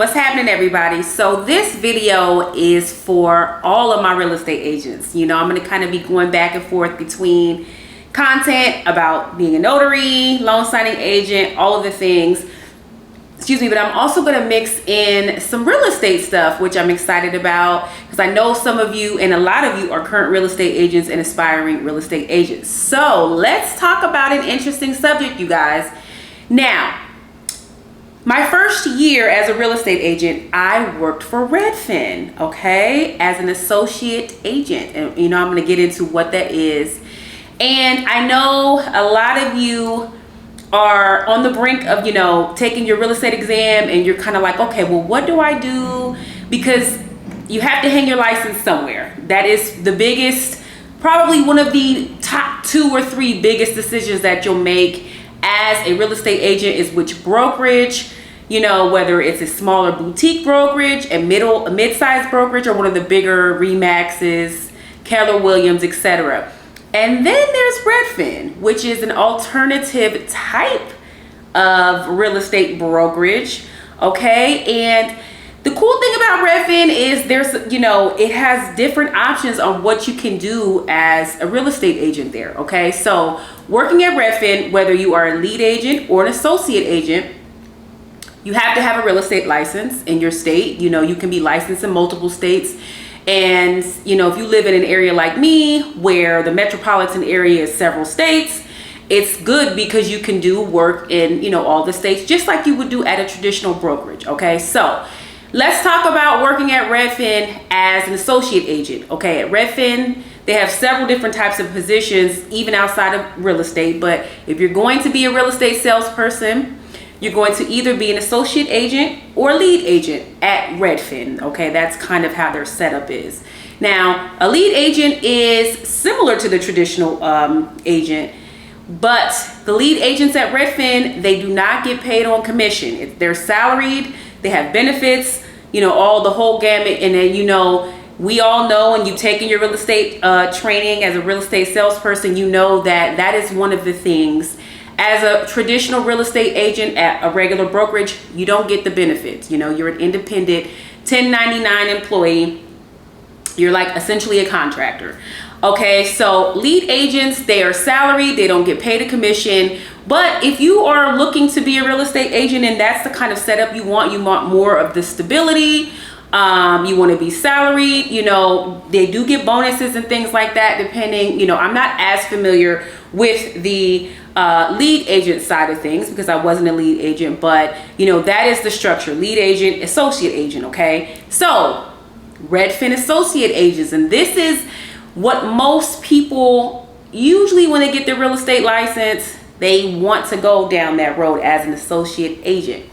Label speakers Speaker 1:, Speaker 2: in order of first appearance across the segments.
Speaker 1: What's happening, everybody? So this video is for all of my real estate agents. I'm going to kind of be going back and forth between content about being a notary, loan signing agent, all of the things. Excuse me, but I'm also going to mix in some real estate stuff, which I'm excited about because I know some of you and a lot of you are current real estate agents and aspiring real estate agents. So let's talk about an interesting subject, you guys. Now, my first year as a real estate agent, I worked for Redfin, okay, as an associate agent. And, I'm going to get into what that is. And I know a lot of you are on the brink of, taking your real estate exam and you're kind of like, okay, well, what do I do? Because you have to hang your license somewhere. That is the biggest, probably one of the top 2 or 3 biggest decisions that you'll make as a real estate agent is which brokerage, whether it's a smaller boutique brokerage, a mid-sized brokerage, or one of the bigger Remaxes, Keller Williams, etc. And then there's Redfin, which is an alternative type of real estate brokerage, okay? And the cool thing about Redfin is it has different options on what you can do as a real estate agent there, okay? So working at Redfin, whether you are a lead agent or an associate agent, you have to have a real estate license in your state. You can be licensed in multiple states. And, if you live in an area like me, where the metropolitan area is several states, it's good because you can do work in, all the states, just like you would do at a traditional brokerage, okay? So let's talk about working at Redfin as an associate agent, okay? At Redfin, they have several different types of positions, even outside of real estate. But if you're going to be a real estate salesperson, you're going to either be an associate agent or lead agent at Redfin, okay? That's kind of how their setup is. Now, a lead agent is similar to the traditional agent, but the lead agents at Redfin, they do not get paid on commission. They're salaried, they have benefits, all the whole gamut. And then, we all know when you've taken your real estate training as a real estate salesperson, that is one of the things. As a traditional real estate agent at a regular brokerage, you don't get the benefits. You're an independent 1099 employee. You're like essentially a contractor. Okay, so lead agents, they are salaried, they don't get paid a commission. But if you are looking to be a real estate agent and that's the kind of setup you want more of the stability, you want to be salaried, they do get bonuses and things like that depending, I'm not as familiar with the lead agent side of things because I wasn't a lead agent, but that is the structure: lead agent, associate agent. Okay, so Redfin associate agents, and this is what most people usually, when they get their real estate license, they want to go down that road as an associate agent.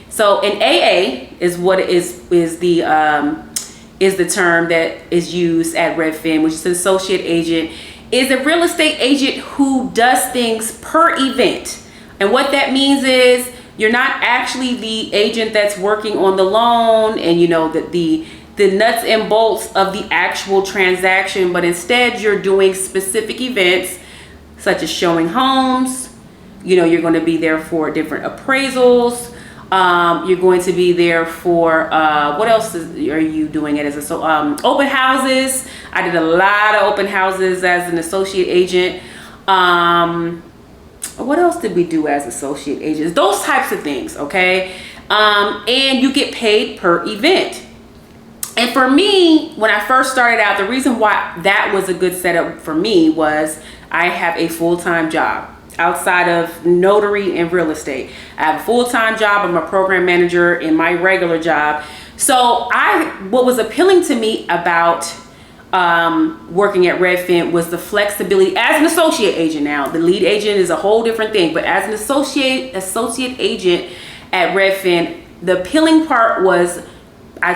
Speaker 1: So an AA is what is the term that is used at Redfin, which is an associate agent, is a real estate agent who does things per event. And what that means is you're not actually the agent that's working on the loan and the nuts and bolts of the actual transaction, but instead you're doing specific events such as showing homes. You're going to be there for different appraisals. You're going to be there for what else are you doing it as open houses. I did a lot of open houses as an associate agent. What else did we do as associate agents? Those types of things, okay? And you get paid per event. And for me, when I first started out, the reason why that was a good setup for me was I have a full-time job outside of notary and real estate. I have a full-time job. I'm a program manager in my regular job. So what was appealing to me about working at Redfin was the flexibility as an associate agent. Now, the lead agent is a whole different thing, but as an associate agent at Redfin, the appealing part was I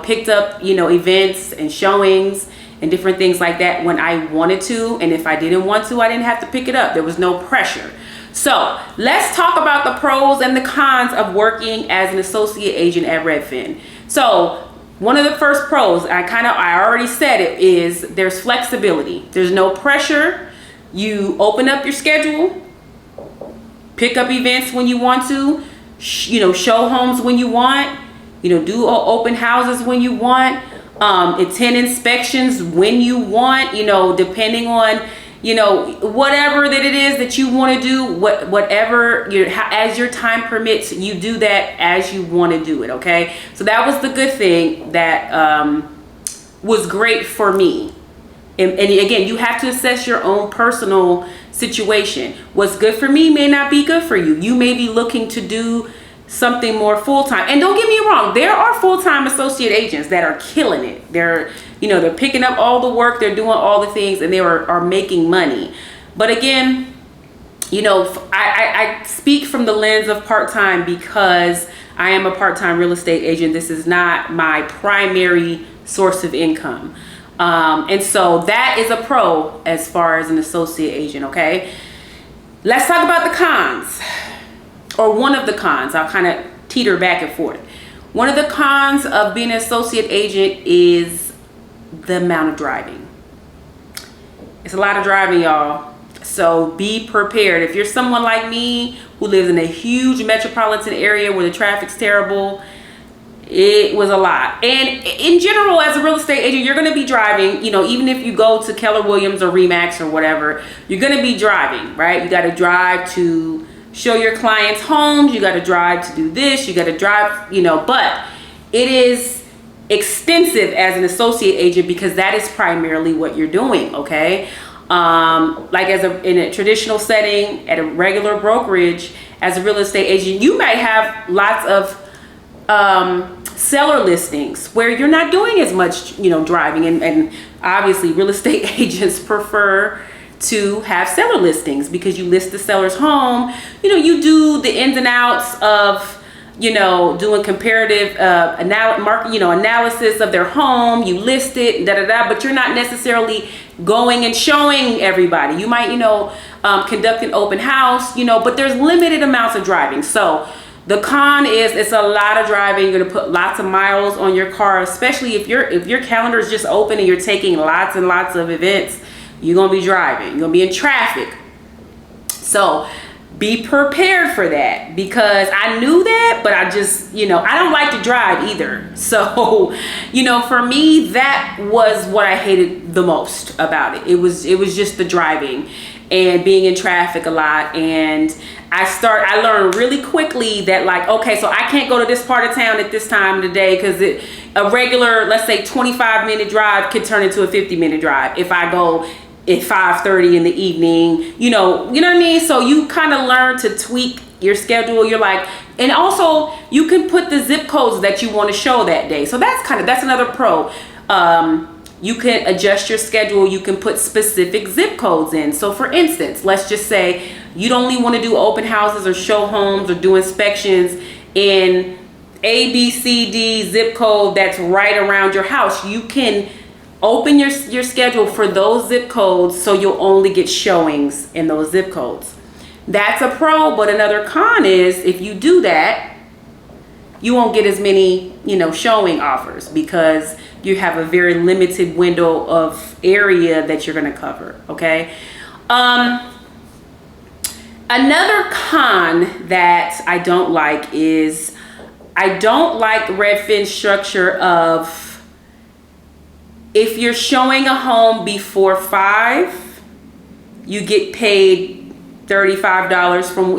Speaker 1: picked up, events and showings and different things like that when I wanted to. And if I didn't want to, I didn't have to pick it up. There was no pressure. So let's talk about the pros and the cons of working as an associate agent at Redfin. So one of the first pros, I already said it, is there's flexibility. There's no pressure. You open up your schedule, pick up events when you want to, show homes when you want. do open houses when you want, attend inspections when you want, depending on, whatever that it is that you want to do, whatever as your time permits, you do that as you want to do it. Okay. So that was the good thing that, was great for me. And again, you have to assess your own personal situation. What's good for me may not be good for you. You may be looking to do something more full-time. And don't get me wrong, there are full-time associate agents that are killing it. They're picking up all the work, they're doing all the things, and they are making money. But again, I speak from the lens of part-time because I am a part-time real estate agent. This is not my primary source of income. And so that is a pro as far as an associate agent. Okay. Let's talk about the cons, or one of the cons. I'll kind of teeter back and forth. One of the cons of being an associate agent is the amount of driving. It's a lot of driving, y'all. So be prepared. If you're someone like me who lives in a huge metropolitan area where the traffic's terrible, it was a lot. And in general, as a real estate agent, you're going to be driving, even if you go to Keller Williams or Remax or whatever, you're going to be driving, right? You got to drive to show your clients homes. You got to drive to do this. You got to drive, but it is extensive as an associate agent because that is primarily what you're doing. Okay. Like in a traditional setting at a regular brokerage, as a real estate agent, you might have lots of seller listings where you're not doing as much, driving, and obviously real estate agents prefer to have seller listings because you list the seller's home. You do the ins and outs of, doing comparative analysis of their home. You list it, but you're not necessarily going and showing everybody. You might, conduct an open house, but there's limited amounts of driving. So the con is it's a lot of driving. You're gonna put lots of miles on your car, especially if your calendar is just open and you're taking lots and lots of events. You're gonna be driving. You're gonna be in traffic. So be prepared for that, because I knew that, but I just, I don't like to drive either. So, for me, that was what I hated the most about it. It was just the driving and being in traffic a lot. And I learned really quickly that, like, okay, so I can't go to this part of town at this time of the day because a regular, let's say 25-minute drive could turn into a 50-minute drive if I go at 5:30 in the evening, you know what I mean? So you kind of learn to tweak your schedule. You're like, and also you can put the zip codes that you want to show that day. So that's another pro. You can adjust your schedule. You can put specific zip codes in. So for instance, let's just say you only want to do open houses or show homes or do inspections in A, B, C, D zip code that's right around your house. You can open your schedule for those zip codes so you'll only get showings in those zip codes. That's a pro, but another con is if you do that, you won't get as many, showing offers because you have a very limited window of area that you're going to cover. Okay. Another con that I don't like is I don't like Redfin structure of if you're showing a home before 5, you get paid $35 from,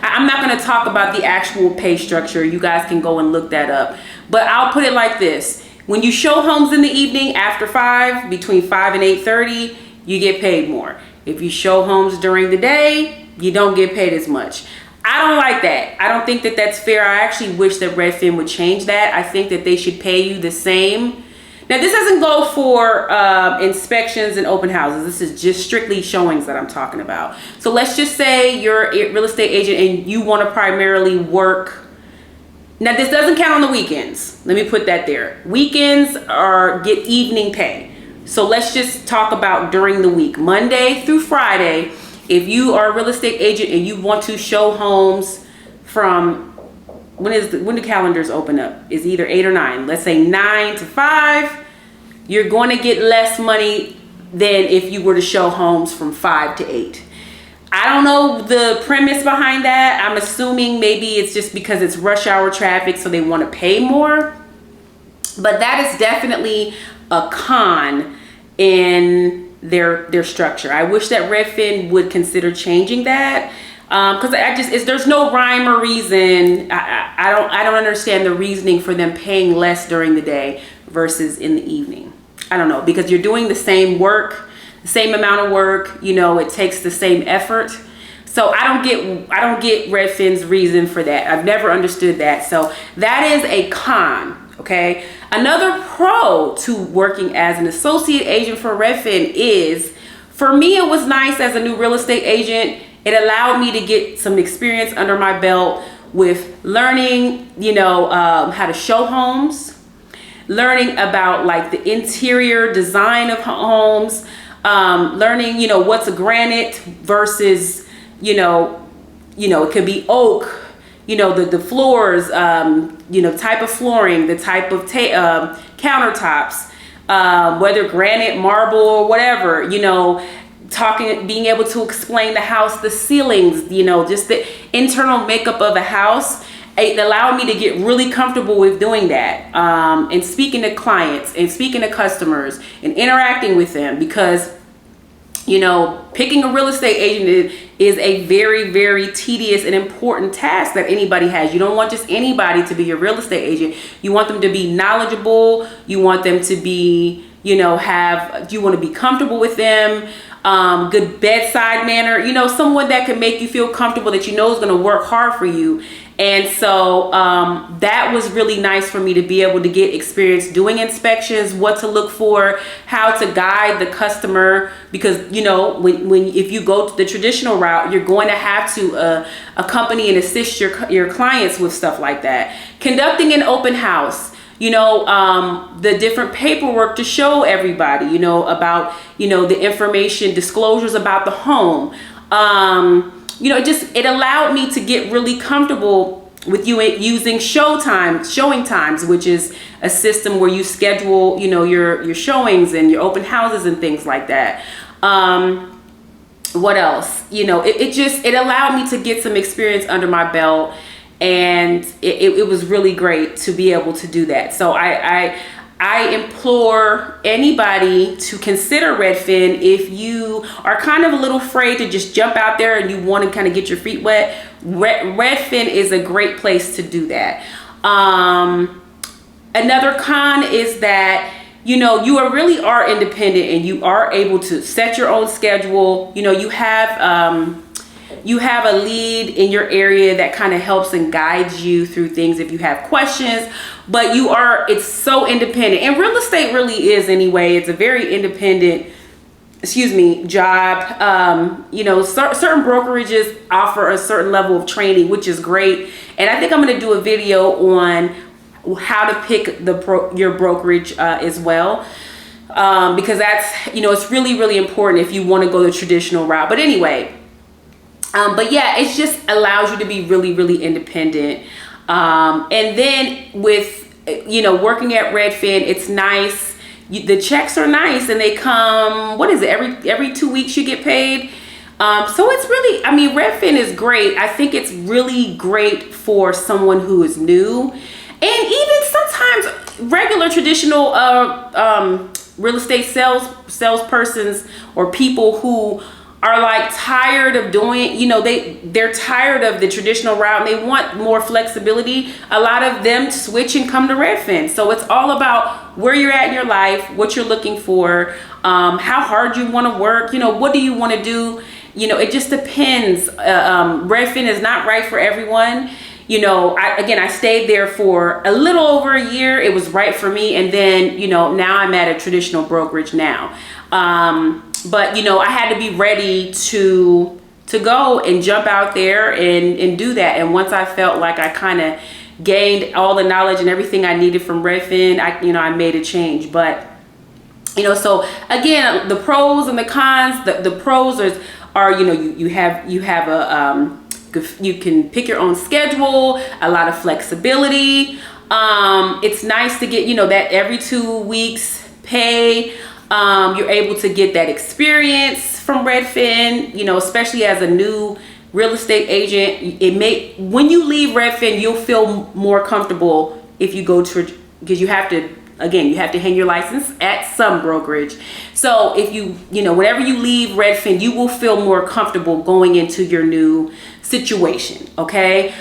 Speaker 1: I'm not going to talk about the actual pay structure. You guys can go and look that up. But I'll put it like this. When you show homes in the evening after 5, between 5 and 8:30, you get paid more. If you show homes during the day, you don't get paid as much. I don't like that. I don't think that that's fair. I actually wish that Redfin would change that. I think that they should pay you the same. Now, this doesn't go for inspections and open houses. This is just strictly showings that I'm talking about. So let's just say you're a real estate agent and you want to primarily work. Now, this doesn't count on the weekends. Let me put that there. Weekends get evening pay. So let's just talk about during the week, Monday through Friday. If you are a real estate agent and you want to show homes from when the calendars open up, is either 8 or 9. Let's say 9 to 5. You're going to get less money than if you were to show homes from 5 to 8. I don't know the premise behind that. I'm assuming maybe it's just because it's rush hour traffic, so they want to pay more. But that is definitely a con in their structure. I wish that Redfin would consider changing that, because there's no rhyme or reason. I don't understand the reasoning for them paying less during the day versus in the evening. I don't know, because you're doing the same work, the same amount of work. You know, it takes the same effort. So I don't get Redfin's reason for that. I've never understood that. So that is a con. Okay. Another pro to working as an associate agent for Redfin is, for me, it was nice as a new real estate agent. It allowed me to get some experience under my belt with learning, how to show homes, learning about like the interior design of homes, learning, what's a granite versus, it could be oak. The floors, type of flooring, the type of countertops, whether granite, marble, or whatever, being able to explain the house, the ceilings, just the internal makeup of a house. It allowed me to get really comfortable with doing that, and speaking to clients and speaking to customers and interacting with them, because picking a real estate agent is a very, very tedious and important task that anybody has. You don't want just anybody to be your real estate agent. You want them to be knowledgeable. You want them to be, you want to be comfortable with them. Good bedside manner, someone that can make you feel comfortable, that is going to work hard for you. And so that was really nice for me to be able to get experience doing inspections, what to look for, how to guide the customer, because if you go to the traditional route, you're going to have to accompany and assist your clients with stuff like that. Conducting an open house, the different paperwork to show everybody, about, the information, disclosures about the home. It allowed me to get really comfortable with you using showing times, which is a system where you schedule, your showings and your open houses and things like that. What else? It allowed me to get some experience under my belt, and it was really great to be able to do that. So I implore anybody to consider Redfin. If you are kind of a little afraid to just jump out there and you want to kind of get your feet wet, Redfin is a great place to do that. Another con is that, you really are independent and you are able to set your own schedule. You have a lead in your area that kind of helps and guides you through things if you have questions, but it's so independent. And real estate really is anyway. It's a very independent, job. Certain brokerages offer a certain level of training, which is great. And I think I'm going to do a video on how to pick your brokerage as well. Because that's, it's really, really important if you want to go the traditional route. But anyway, but yeah, it just allows you to be really, really independent. And then with, working at Redfin, it's nice. The checks are nice and they come, what is it? Every 2 weeks you get paid. So it's really, Redfin is great. I think it's really great for someone who is new. And even sometimes regular traditional, real estate salespersons or people who are like tired of doing, they're tired of the traditional route and they want more flexibility. A lot of them switch and come to Redfin. So it's all about where you're at in your life, what you're looking for, how hard you want to work, what do you want to do? It just depends. Redfin is not right for everyone. I stayed there for a little over a year. It was right for me. And then, now I'm at a traditional brokerage now. But I had to be ready to go and jump out there and do that. And once I felt like I kind of gained all the knowledge and everything I needed from Redfin, I made a change. But so again, the pros and the cons. The pros are you have a you can pick your own schedule, a lot of flexibility. It's nice to get that every 2 weeks pay. You're able to get that experience, from Redfin, you know, especially as a new real estate agent. When you leave Redfin, you'll feel more comfortable if you go to, because you have to, again, you have to hang your license at some brokerage. So if you know, whenever you leave Redfin, you will feel more comfortable going into your new situation, okay?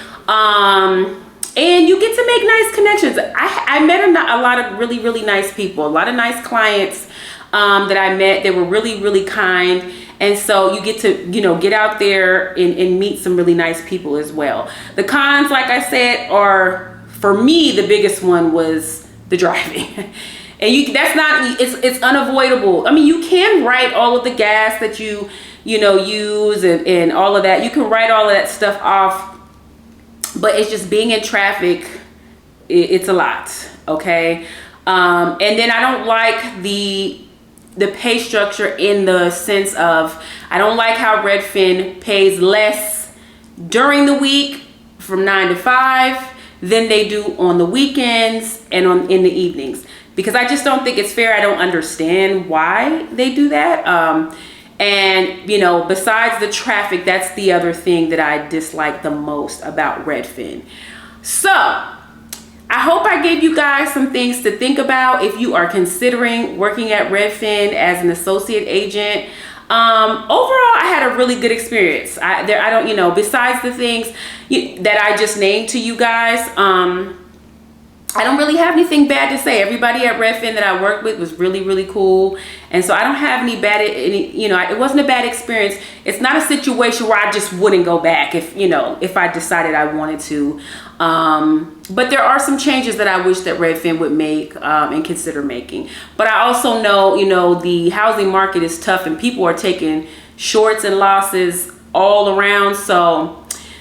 Speaker 1: And you get to make nice connections. I met a lot of really, really nice people, a lot of nice clients that I met. They were really, really kind. And so you get to, you know, get out there and meet some really nice people as well. The cons, like I said, are, for me, the biggest one was the driving. And that's not, it's unavoidable. I mean, you can write all of the gas that you know, use and all of that. You can write all of that stuff off, but it's just being in traffic, it's a lot, okay? And then I don't like the pay structure, in the sense of, I don't like how Redfin pays less during the week from 9 to 5 than they do on the weekends and in the evenings, because I just don't think it's fair. I don't understand why they do that. And, you know, besides the traffic, that's the other thing that I dislike the most about Redfin. So I hope I gave you guys some things to think about if you are considering working at Redfin as an associate agent. Overall, I had a really good experience. I don't, you know, besides the things that I just named to you guys, I don't really have anything bad to say. Everybody at Redfin that I worked with was really, really cool. And so I don't have you know, it wasn't a bad experience. It's not a situation where I just wouldn't go back if, you know, if I decided I wanted to. But there are some changes that I wish that Redfin would make and consider making. But I also know, you know, the housing market is tough and people are taking shorts and losses all around. So,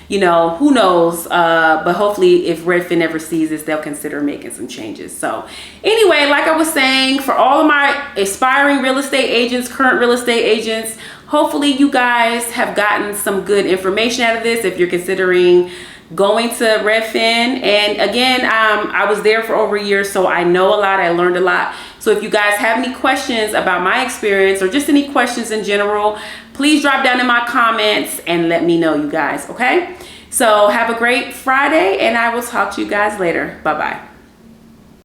Speaker 1: you know, who knows? But hopefully if Redfin ever sees this, they'll consider making some changes. So anyway, like I was saying, for all of my aspiring real estate agents, current real estate agents, hopefully you guys have gotten some good information out of this if you're considering going to Redfin. And again, I was there for over a year, so I know a lot. I learned a lot. So if you guys have any questions about my experience or just any questions in general, please drop down in my comments and let me know, you guys, okay? So have a great Friday, and I will talk to you guys later. Bye-bye.